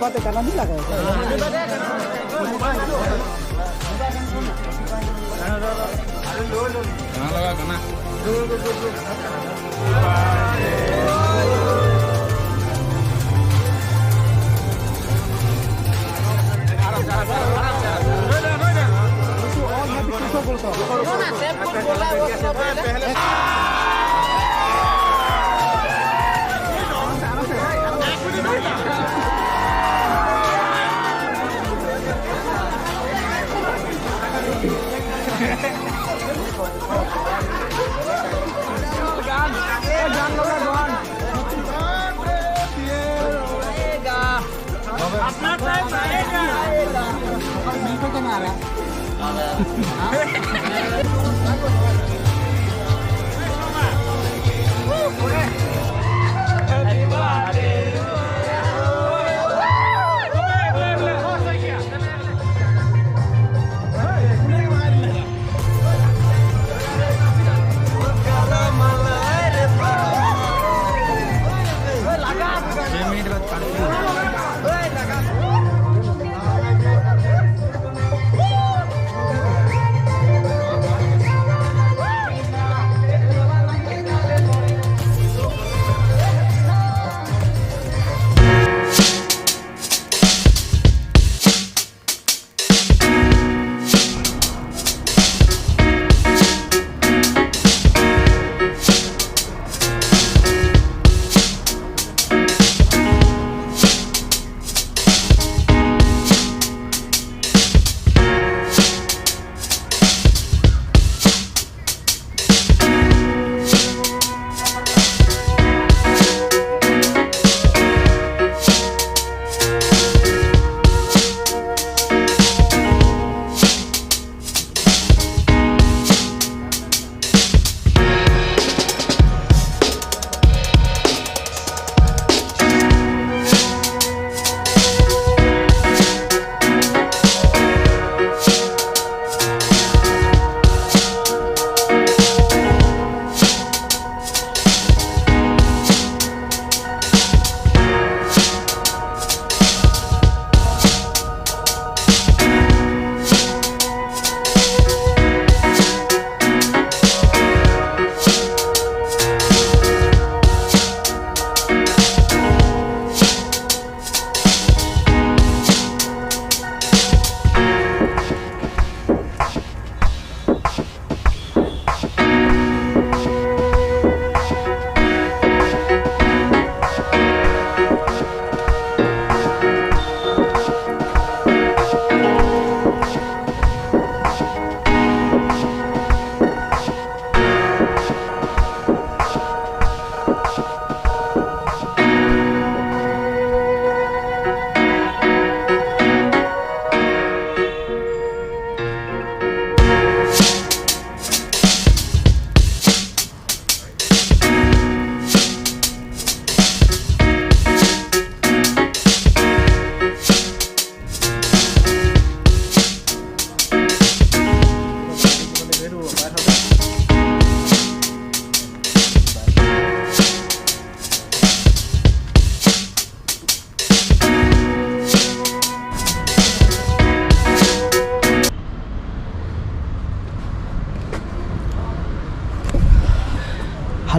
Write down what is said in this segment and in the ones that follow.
बातें करना नहीं लगा लगा गाना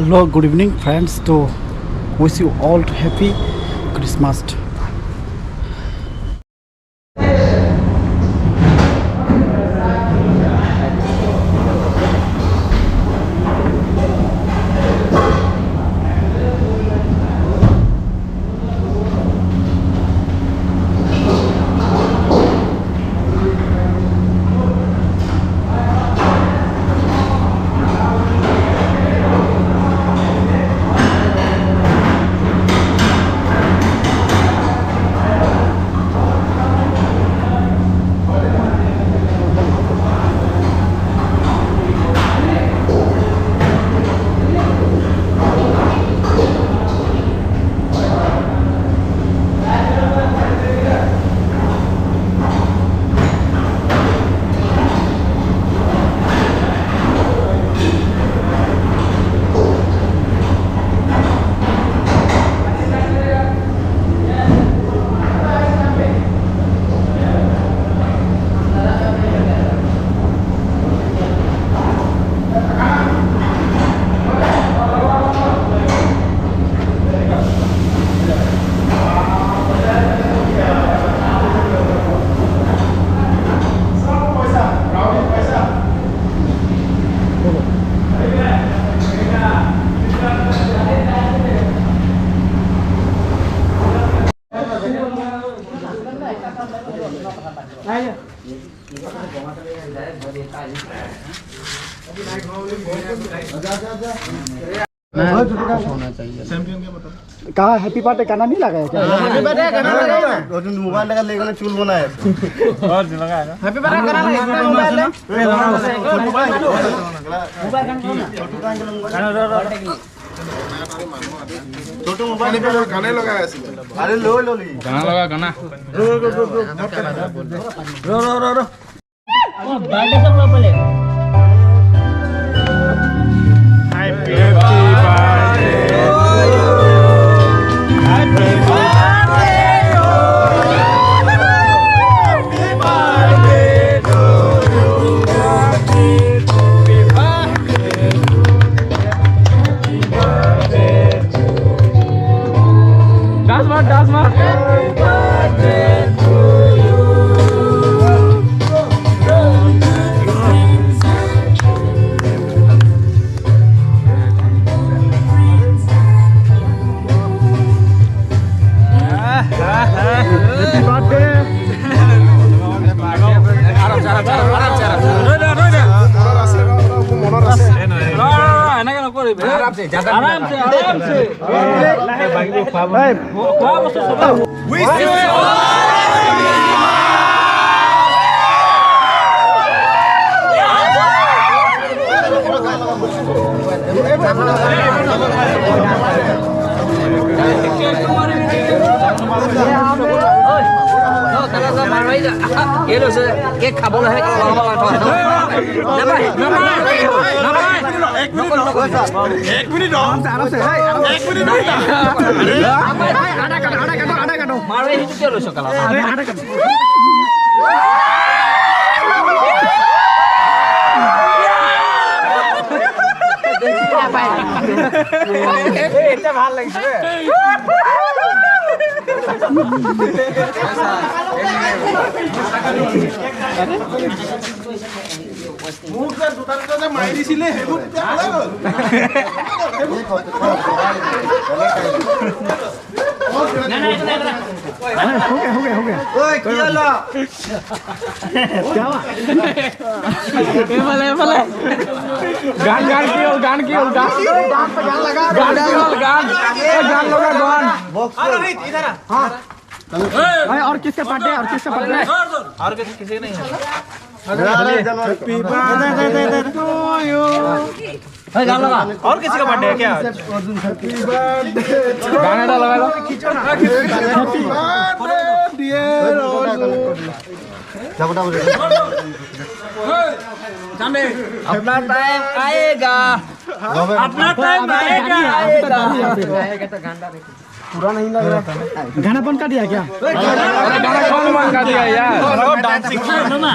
Hello, good evening friends. To wish you all happy Christmas. होना चाहिए। कहा हैप्पी बर्थडे गाना नहीं लगाया क्या? हैप्पी बर्थडे गाना लगाया ना। रोजन मोबाइल लगा लेगा ना चूल बनाया। और लगाया ना। हैप्पी बर्थडे गाना लगा मोबाइल ले। मोबाइल छोटू मोबाइल पे गाने लगाया ऐसे। अरे लो गाना लगा गाना। रो बर्थडे सब लोग बोले happy birthday happy birthday happy birthday to you happy birthday dance मार हैप्पी बर्थडे टू यू आराम से ये लोग से केक खाबो है एक मिनट आराम से आधा काटो मारो ही क्यों लो सकला आधा काटो এটা ভাল লাগছে মুখে দুটার যে মাই দিছিলে হেবুত हो गया ओए क्या लो क्या हुआ ये भले गान पे गान लगा गान लगा गान अरे नहीं इधर हां भाई और किसका बर्थडे और किसी नहीं है हैप्पी बर्थडे टू यू गान लगा और किसी का बर्थडे है क्या हैप्पी बर्थडे गाना लगा लो खींचो ना हैप्पी बर्थडे डियर सामने अपना टाइम आएगा तो गाना पूरा नहीं लग रहा गाना बंद कर दिया क्या गाना कौन बंद कर दिया यार डांसिंग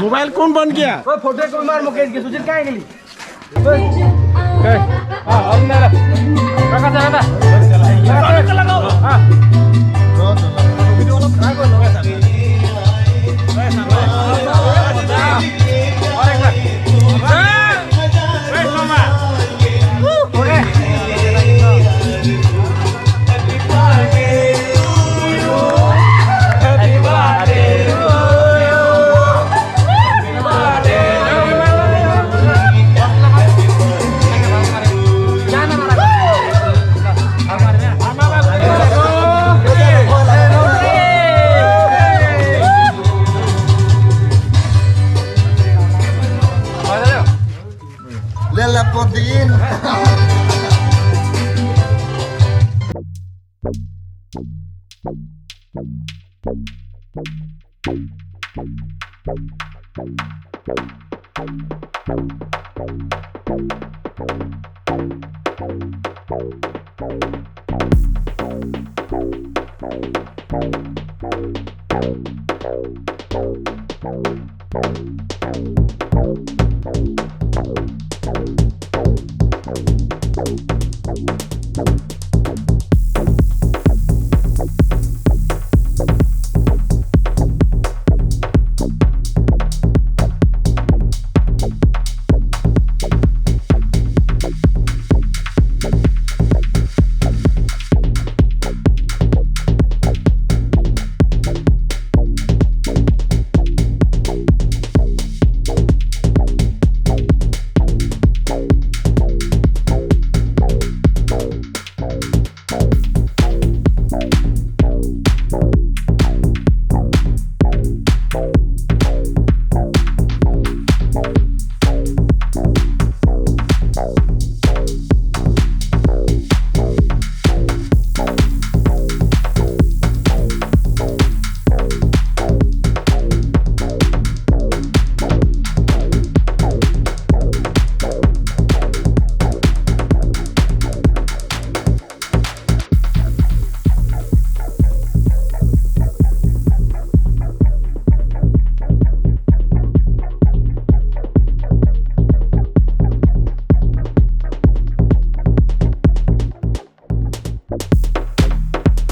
मोबाइल कौन बंद किया फोटो को मार मुकेश के सुजीत काहे गेली हां हमने काका चला लगाओ हां वीडियो वाला ट्राई कर लो ऐसा और एक बार Thank you.